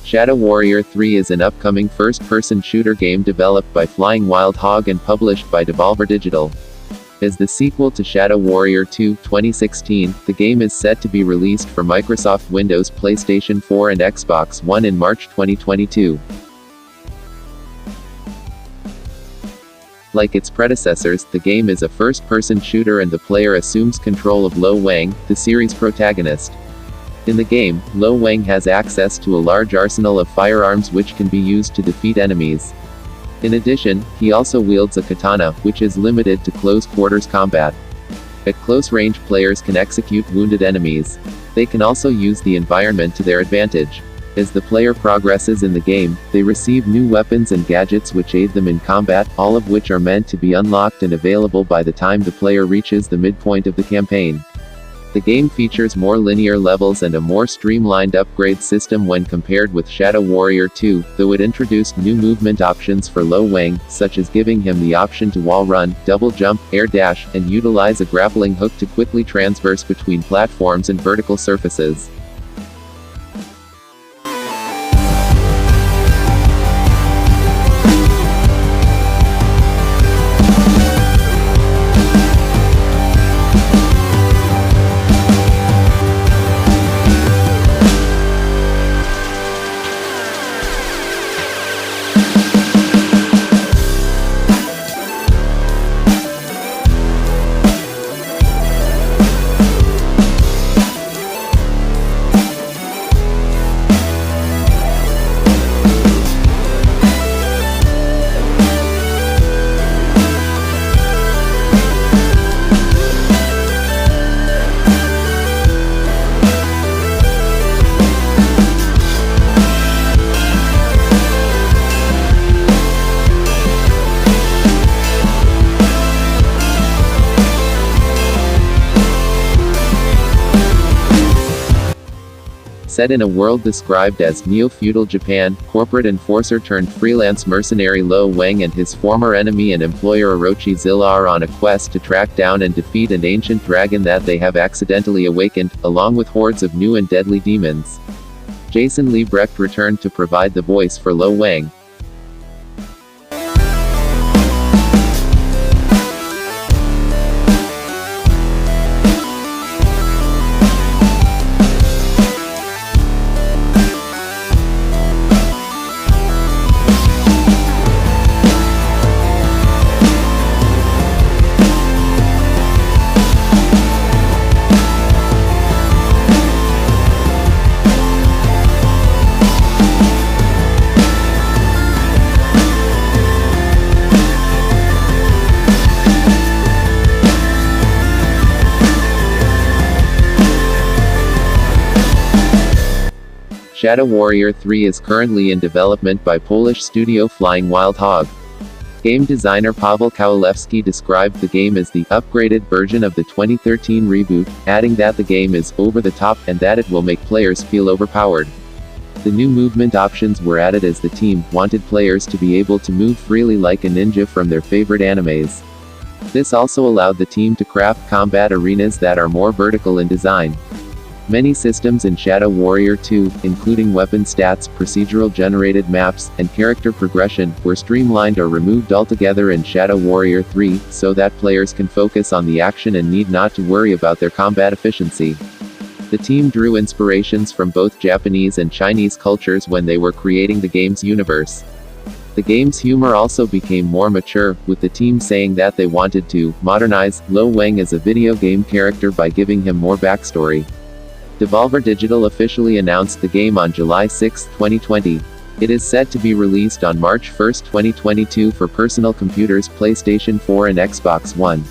Shadow Warrior 3 is an upcoming first-person shooter game developed by Flying Wild Hog and published by Devolver Digital. As the sequel to Shadow Warrior 2, 2016, the game is set to be released for Microsoft Windows, PlayStation 4 and Xbox One in March 2022. Like its predecessors, the game is a first-person shooter and the player assumes control of Lo Wang, the series protagonist. In the game, Lo Wang has access to a large arsenal of firearms which can be used to defeat enemies. In addition, he also wields a katana, which is limited to close-quarters combat. At close range, players can execute wounded enemies. They can also use the environment to their advantage. As the player progresses in the game, they receive new weapons and gadgets which aid them in combat, all of which are meant to be unlocked and available by the time the player reaches the midpoint of the campaign. The game features more linear levels and a more streamlined upgrade system when compared with Shadow Warrior 2, though it introduced new movement options for Lo Wang, such as giving him the option to wall run, double jump, air dash, and utilize a grappling hook to quickly transverse between platforms and vertical surfaces. Set in a world described as neo-feudal Japan, corporate enforcer turned freelance mercenary Lo Wang and his former enemy and employer Orochi Zilla are on a quest to track down and defeat an ancient dragon that they have accidentally awakened, along with hordes of new and deadly demons. Jason Liebrecht returned to provide the voice for Lo Wang. Shadow Warrior 3 is currently in development by Polish studio Flying Wild Hog. Game designer Paweł Kowalewski described the game as the upgraded version of the 2013 reboot, adding that the game is over the top and that it will make players feel overpowered. The new movement options were added as the team wanted players to be able to move freely like a ninja from their favorite animes. This also allowed the team to craft combat arenas that are more vertical in design. Many systems in Shadow Warrior 2, including weapon stats, procedural generated maps, and character progression, were streamlined or removed altogether in Shadow Warrior 3, so that players can focus on the action and need not to worry about their combat efficiency. The team drew inspirations from both Japanese and Chinese cultures when they were creating the game's universe. The game's humor also became more mature, with the team saying that they wanted to modernize Lo Wang as a video game character by giving him more backstory. Devolver Digital officially announced the game on July 6, 2020. It is set to be released on March 1, 2022 for personal computers, PlayStation 4 and Xbox One.